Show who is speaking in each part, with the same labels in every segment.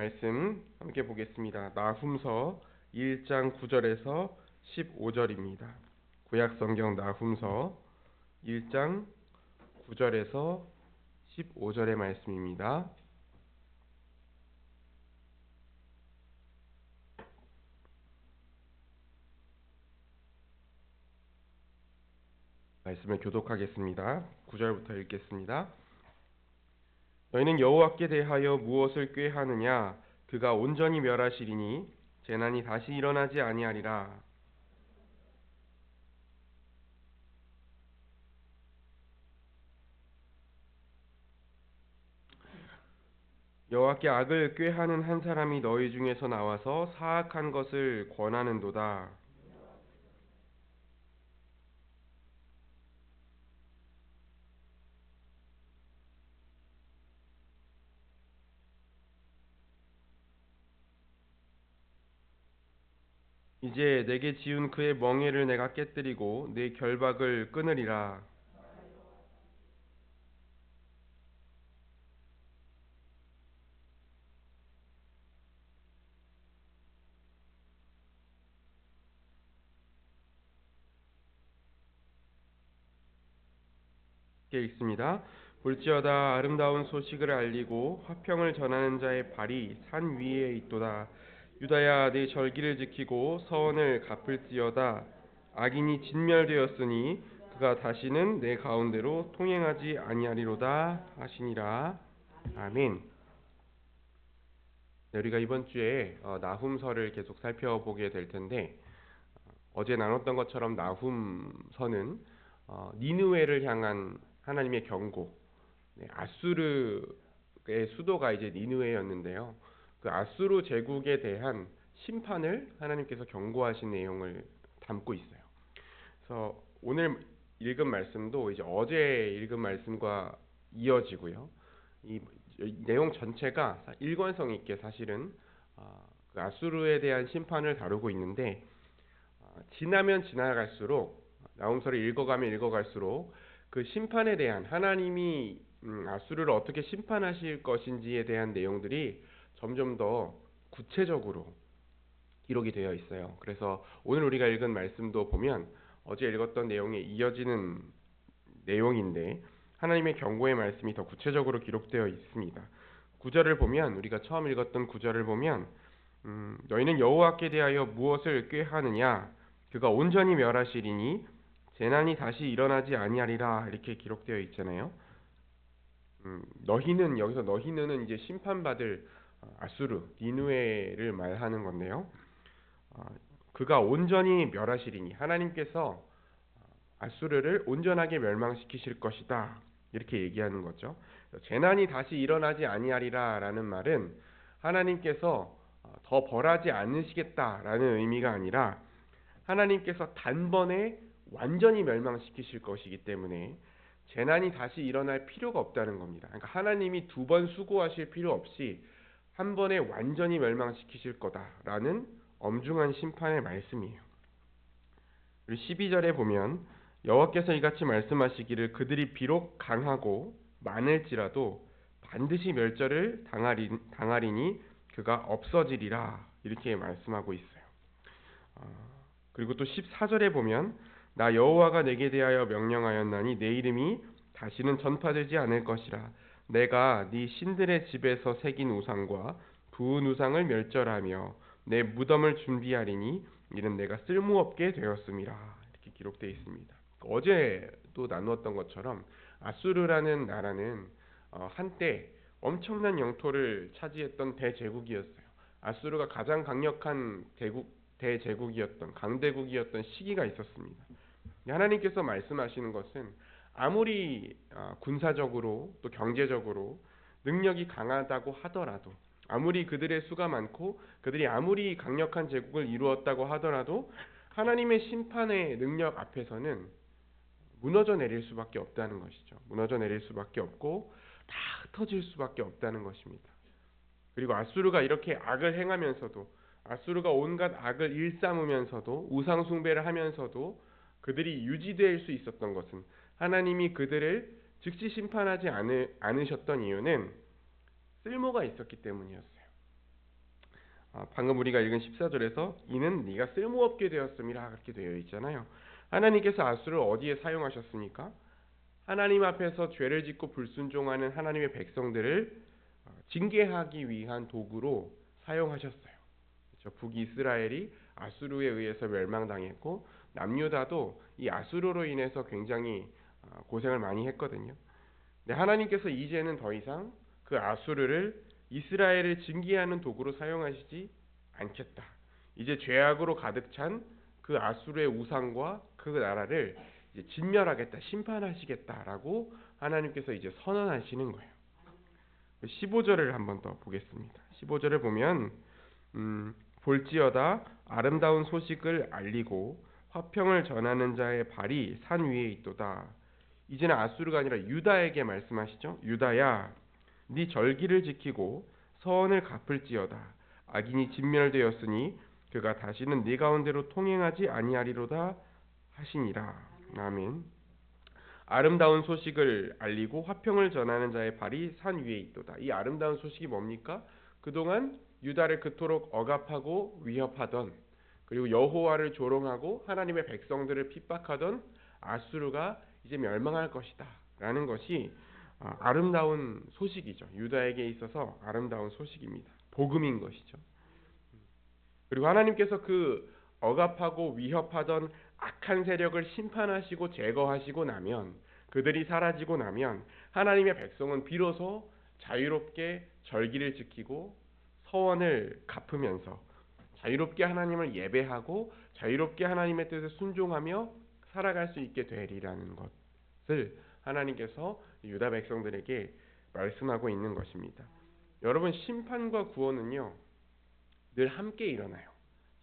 Speaker 1: 말씀 함께 보겠습니다. 나훔서 1장 9절에서 15절입니다. 구약성경 나훔서 1장 9절에서 15절의 말씀입니다. 말씀을 교독하겠습니다. 9절부터 읽겠습니다. 너희는 여호와께 대하여 무엇을 꾀하느냐? 그가 온전히 멸하시리니 재난이 다시 일어나지 아니하리라. 여호와께 악을 꾀하는 한 사람이 너희 중에서 나와서 사악한 것을 권하는도다. 이제 내게 지은 그의 멍에를 내가 깨뜨리고 내 결박을 끊으리라. 이렇게 읽습니다. 볼지어다 아름다운 소식을 알리고 화평을 전하는 자의 발이 산 위에 있도다. 유다야 내 절기를 지키고 서원을 갚을지어다. 악인이 진멸되었으니 그가 다시는 내 가운데로 통행하지 아니하리로다 하시니라. 아멘. 네, 우리가 이번 주에 나훔서를 계속 살펴보게 될 텐데 어제 나눴던 것처럼 나훔서는 니느웨를 향한 하나님의 경고, 아수르의 수도가 이제 니느웨였는데요. 그 아수르 제국에 대한 심판을 하나님께서 경고하신 내용을 담고 있어요. 그래서 오늘 읽은 말씀도 이제 어제 읽은 말씀과 이어지고요. 이 내용 전체가 일관성 있게 사실은 그 아수르에 대한 심판을 다루고 있는데 지나면 지나갈수록 나훔서를 읽어갈수록 그 심판에 대한 하나님이 아수르를 어떻게 심판하실 것인지에 대한 내용들이 점점 더 구체적으로 기록이 되어 있어요. 그래서 오늘 우리가 읽은 말씀도 보면 어제 읽었던 내용에 이어지는 내용인데 하나님의 경고의 말씀이 더 구체적으로 기록되어 있습니다. 9절을 보면 우리가 처음 읽었던 9절을 보면 너희는 여호와께 대하여 무엇을 꾀하느냐? 그가 온전히 멸하시리니 재난이 다시 일어나지 아니하리라 이렇게 기록되어 있잖아요. 너희는 여기서 너희는 이제 심판받을 아수르 니느웨를 말하는 건데요. 그가 온전히 멸하시리니 하나님께서 아수르를 온전하게 멸망시키실 것이다 이렇게 얘기하는 거죠. 재난이 다시 일어나지 아니하리라라는 말은 하나님께서 더 벌하지 않으시겠다라는 의미가 아니라 하나님께서 단번에 완전히 멸망시키실 것이기 때문에 재난이 다시 일어날 필요가 없다는 겁니다. 그러니까 하나님이 두 번 수고하실 필요 없이 한 번에 완전히 멸망시키실 거다라는 엄중한 심판의 말씀이에요. 그리고 12절에 보면 여호와께서 이같이 말씀하시기를 그들이 비록 강하고 많을지라도 반드시 멸절을 당하리니 그가 없어지리라 이렇게 말씀하고 있어요. 그리고 또 14절에 보면 나 여호와가 내게 대하여 명령하였나니 내 이름이 다시는 전파되지 않을 것이라. 내가 네 신들의 집에서 새긴 우상과 부은 우상을 멸절하며 내 무덤을 준비하리니 이는 내가 쓸모없게 되었음이라 이렇게 기록되어 있습니다. 어제도 나누었던 것처럼 아수르라는 나라는 한때 엄청난 영토를 차지했던 대제국이었어요. 아수르가 가장 강력한 대제국이었던 강대국이었던 시기가 있었습니다. 하나님께서 말씀하시는 것은 아무리 군사적으로 또 경제적으로 능력이 강하다고 하더라도 아무리 그들의 수가 많고 그들이 아무리 강력한 제국을 이루었다고 하더라도 하나님의 심판의 능력 앞에서는 무너져 내릴 수밖에 없다는 것이죠. 무너져 내릴 수밖에 없고 다 흩어질 수밖에 없다는 것입니다. 그리고 아수르가 이렇게 악을 행하면서도 아수르가 온갖 악을 일삼으면서도 우상 숭배를 하면서도 그들이 유지될 수 있었던 것은 하나님이 그들을 즉시 심판하지 않으셨던 이유는 쓸모가 있었기 때문이었어요. 방금 우리가 읽은 14절에서 이는 네가 쓸모없게 되었음이라 그렇게 되어 있잖아요. 하나님께서 아수를 어디에 사용하셨습니까? 하나님 앞에서 죄를 짓고 불순종하는 하나님의 백성들을 징계하기 위한 도구로 사용하셨어요. 그렇죠? 북이스라엘이 아수르에 의해서 멸망당했고 남유다도 이 아수르로 인해서 굉장히 고생을 많이 했거든요. 근데 하나님께서 이제는 더 이상 그 아수르를 이스라엘을 징계하는 도구로 사용하시지 않겠다. 이제 죄악으로 가득 찬 그 아수르의 우상과 그 나라를 이제 진멸하겠다, 심판하시겠다라고 하나님께서 이제 선언하시는 거예요. 15절을 한번 더 보겠습니다. 15절을 보면 볼지어다 아름다운 소식을 알리고 화평을 전하는 자의 발이 산 위에 있도다. 이제는 아수르가 아니라 유다에게 말씀하시죠. 유다야, 네 절기를 지키고 서원을 갚을지어다. 악인이 진멸되었으니 그가 다시는 네 가운데로 통행하지 아니하리로다 하시니라. 아멘. 아름다운 소식을 알리고 화평을 전하는 자의 발이 산 위에 있도다. 이 아름다운 소식이 뭡니까? 그동안 유다를 그토록 억압하고 위협하던, 그리고 여호와를 조롱하고 하나님의 백성들을 핍박하던 아수르가 이제 멸망할 것이다 라는 것이 아름다운 소식이죠. 유다에게 있어서 아름다운 소식입니다. 복음인 것이죠. 그리고 하나님께서 그 억압하고 위협하던 악한 세력을 심판하시고 제거하시고 나면, 그들이 사라지고 나면 하나님의 백성은 비로소 자유롭게 절기를 지키고 서원을 갚으면서 자유롭게 하나님을 예배하고 자유롭게 하나님의 뜻에 순종하며 살아갈 수 있게 되리라는 것을 하나님께서 유다 백성들에게 말씀하고 있는 것입니다. 여러분, 심판과 구원은요 늘 함께 일어나요.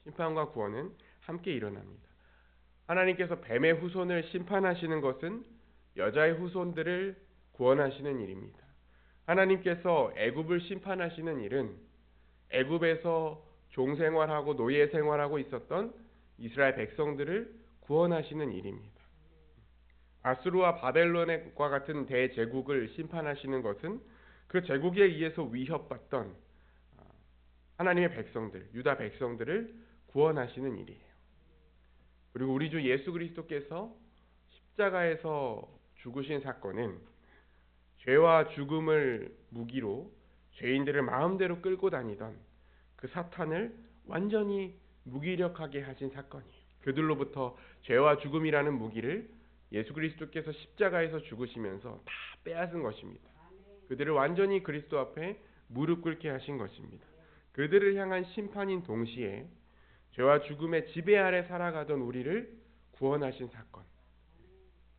Speaker 1: 심판과 구원은 함께 일어납니다. 하나님께서 뱀의 후손을 심판하시는 것은 여자의 후손들을 구원하시는 일입니다. 하나님께서 애굽을 심판하시는 일은 애굽에서 종생활하고 노예 생활하고 있었던 이스라엘 백성들을 구원하시는 일입니다. 아수르와 바벨론과 같은 대제국을 심판하시는 것은 그 제국에 의해서 위협받던 하나님의 백성들, 유다 백성들을 구원하시는 일이에요. 그리고 우리 주 예수 그리스도께서 십자가에서 죽으신 사건은 죄와 죽음을 무기로 죄인들을 마음대로 끌고 다니던 그 사탄을 완전히 무기력하게 하신 사건이에요. 그들로부터 죄와 죽음이라는 무기를 예수 그리스도께서 십자가에서 죽으시면서 다 빼앗은 것입니다. 그들을 완전히 그리스도 앞에 무릎 꿇게 하신 것입니다. 그들을 향한 심판인 동시에 죄와 죽음의 지배 아래 살아가던 우리를 구원하신 사건,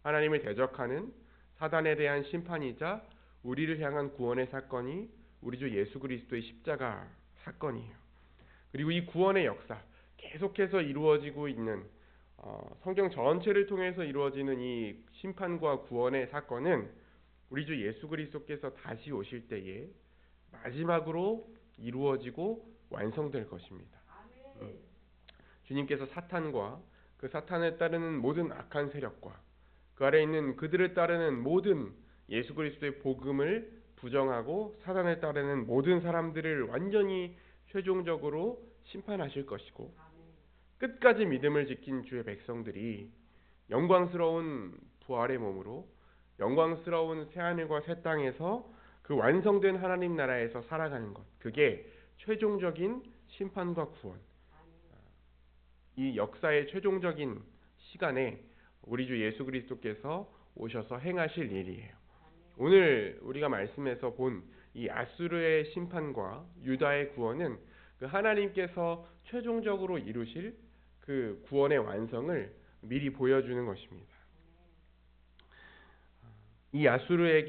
Speaker 1: 하나님을 대적하는 사단에 대한 심판이자 우리를 향한 구원의 사건이 우리 주 예수 그리스도의 십자가 사건이에요. 그리고 이 구원의 역사, 계속해서 이루어지고 있는 성경 전체를 통해서 이루어지는 이 심판과 구원의 사건은 우리 주 예수 그리스도께서 다시 오실 때에 마지막으로 이루어지고 완성될 것입니다. 주님께서 사탄과 그 사탄을 따르는 모든 악한 세력과 그 아래 있는 그들을 따르는 모든 예수 그리스도의 복음을 부정하고 사탄을 따르는 모든 사람들을 완전히 최종적으로 심판하실 것이고, 끝까지 믿음을 지킨 주의 백성들이 영광스러운 부활의 몸으로 영광스러운 새하늘과 새 땅에서 그 완성된 하나님 나라에서 살아가는 것, 그게 최종적인 심판과 구원, 이 역사의 최종적인 시간에 우리 주 예수 그리스도께서 오셔서 행하실 일이에요. 오늘 우리가 말씀에서 본 이 아수르의 심판과 유다의 구원은 그 하나님께서 최종적으로 이루실 그 구원의 완성을 미리 보여주는 것입니다. 이 아수르에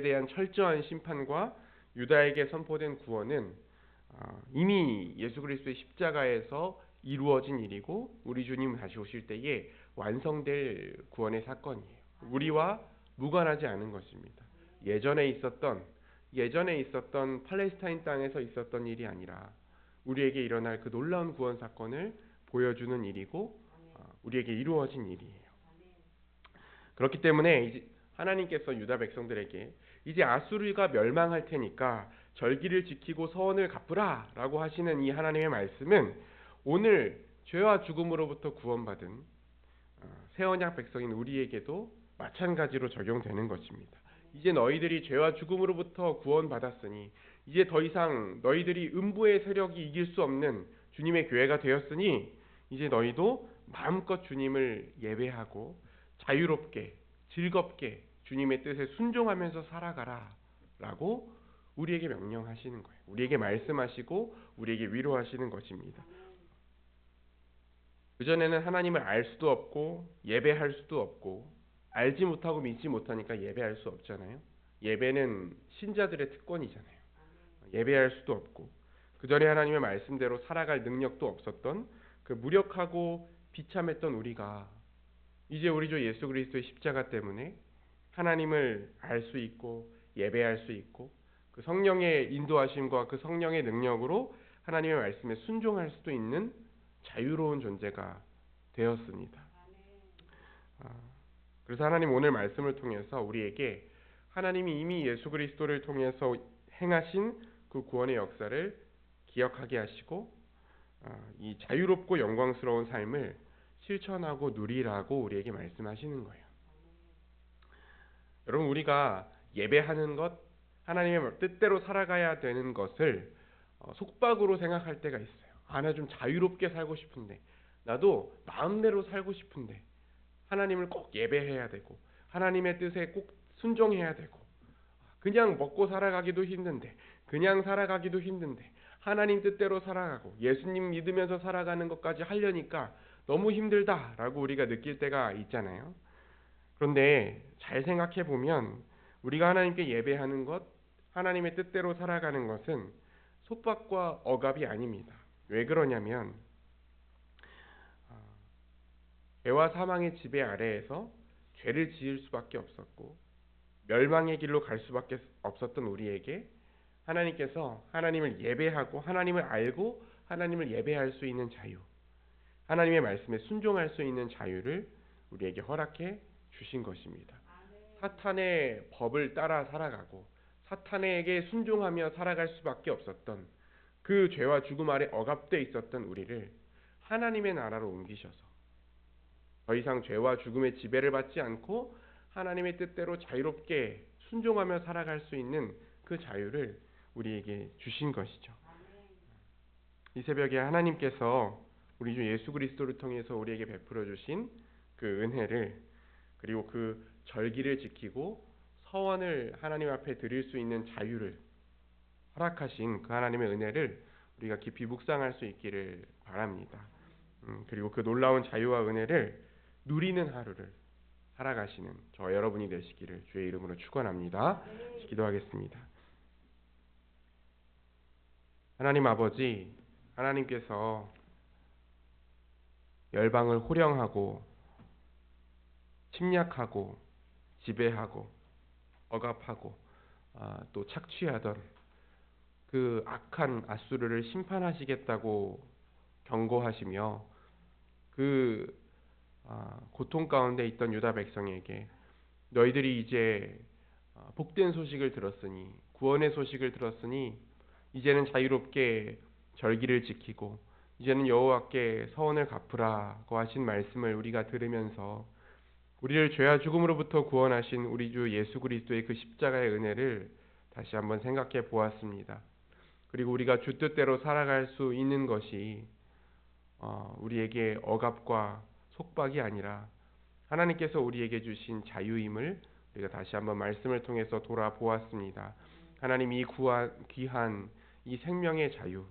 Speaker 1: 대한 철저한 심판과 유다에게 선포된 구원은 이미 예수 그리스도의 십자가에서 이루어진 일이고 우리 주님 다시 오실 때에 완성될 구원의 사건이에요. 우리와 무관하지 않은 것입니다. 예전에 있었던 팔레스타인 땅에서 있었던 일이 아니라 우리에게 일어날 그 놀라운 구원 사건을 보여주는 일이고 우리에게 이루어진 일이에요. 그렇기 때문에 이제 하나님께서 유다 백성들에게 이제 아수르가 멸망할 테니까 절기를 지키고 서원을 갚으라 라고 하시는 이 하나님의 말씀은 오늘 죄와 죽음으로부터 구원받은 새 언약 백성인 우리에게도 마찬가지로 적용되는 것입니다. 이제 너희들이 죄와 죽음으로부터 구원받았으니 이제 더 이상 너희들이 음부의 세력이 이길 수 없는 주님의 교회가 되었으니 이제 너희도 마음껏 주님을 예배하고 자유롭게 즐겁게 주님의 뜻에 순종하면서 살아가라 라고 우리에게 명령하시는 거예요. 우리에게 말씀하시고 우리에게 위로하시는 것입니다. 그전에는 하나님을 알 수도 없고 예배할 수도 없고 알지 못하고 믿지 못하니까 예배할 수 없잖아요. 예배는 신자들의 특권이잖아요. 예배할 수도 없고 그전에 하나님의 말씀대로 살아갈 능력도 없었던 그 무력하고 비참했던 우리가 이제 우리 주 예수 그리스도의 십자가 때문에 하나님을 알 수 있고 예배할 수 있고 그 성령의 인도하심과 그 성령의 능력으로 하나님의 말씀에 순종할 수도 있는 자유로운 존재가 되었습니다. 그래서 하나님 오늘 말씀을 통해서 우리에게 하나님이 이미 예수 그리스도를 통해서 행하신 그 구원의 역사를 기억하게 하시고 이 자유롭고 영광스러운 삶을 실천하고 누리라고 우리에게 말씀하시는 거예요. 여러분 우리가 예배하는 것, 하나님의 뜻대로 살아가야 되는 것을 속박으로 생각할 때가 있어요. 나 좀 자유롭게 살고 싶은데 나도 마음대로 살고 싶은데 하나님을 꼭 예배해야 되고 하나님의 뜻에 꼭 순종해야 되고 그냥 먹고 살아가기도 힘든데 그냥 살아가기도 힘든데 하나님 뜻대로 살아가고 예수님 믿으면서 살아가는 것까지 하려니까 너무 힘들다라고 우리가 느낄 때가 있잖아요. 그런데 잘 생각해 보면 우리가 하나님께 예배하는 것, 하나님의 뜻대로 살아가는 것은 속박과 억압이 아닙니다. 왜 그러냐면 죄와 사망의 지배 아래에서 죄를 지을 수밖에 없었고 멸망의 길로 갈 수밖에 없었던 우리에게 하나님께서 하나님을 예배하고 하나님을 알고 하나님을 예배할 수 있는 자유, 하나님의 말씀에 순종할 수 있는 자유를 우리에게 허락해 주신 것입니다. 사탄의 법을 따라 살아가고 사탄에게 순종하며 살아갈 수밖에 없었던 그 죄와 죽음 아래 억압되어 있었던 우리를 하나님의 나라로 옮기셔서 더 이상 죄와 죽음의 지배를 받지 않고 하나님의 뜻대로 자유롭게 순종하며 살아갈 수 있는 그 자유를 우리에게 주신 것이죠. 이 새벽에 하나님께서 우리 주 예수 그리스도를 통해서 우리에게 베풀어 주신 그 은혜를 그리고 그 절기를 지키고 서원을 하나님 앞에 드릴 수 있는 자유를 허락하신 그 하나님의 은혜를 우리가 깊이 묵상할 수 있기를 바랍니다. 그리고 그 놀라운 자유와 은혜를 누리는 하루를 살아가시는 저 여러분이 되시기를 주의 이름으로 축원합니다. 기도하겠습니다. 하나님 아버지, 하나님께서 열방을 호령하고 침략하고 지배하고 억압하고 또 착취하던 그 악한 앗수르를 심판하시겠다고 경고하시며 그 고통 가운데 있던 유다 백성에게 너희들이 이제 복된 소식을 들었으니 구원의 소식을 들었으니 이제는 자유롭게 절기를 지키고 이제는 여호와께 서원을 갚으라고 하신 말씀을 우리가 들으면서 우리를 죄와 죽음으로부터 구원하신 우리 주 예수 그리스도의 그 십자가의 은혜를 다시 한번 생각해 보았습니다. 그리고 우리가 주 뜻대로 살아갈 수 있는 것이 우리에게 억압과 속박이 아니라 하나님께서 우리에게 주신 자유임을 우리가 다시 한번 말씀을 통해서 돌아보았습니다. 하나님 이 귀한 이 생명의 자유,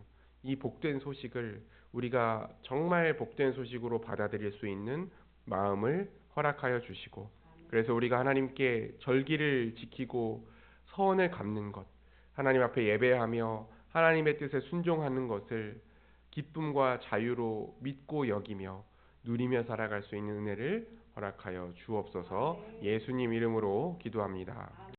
Speaker 1: 이 복된 소식을 우리가 정말 복된 소식으로 받아들일 수 있는 마음을 허락하여 주시고 그래서 우리가 하나님께 절기를 지키고 서원을 갚는 것, 하나님 앞에 예배하며 하나님의 뜻에 순종하는 것을 기쁨과 자유로 믿고 여기며 누리며 살아갈 수 있는 은혜를 허락하여 주옵소서. 예수님 이름으로 기도합니다.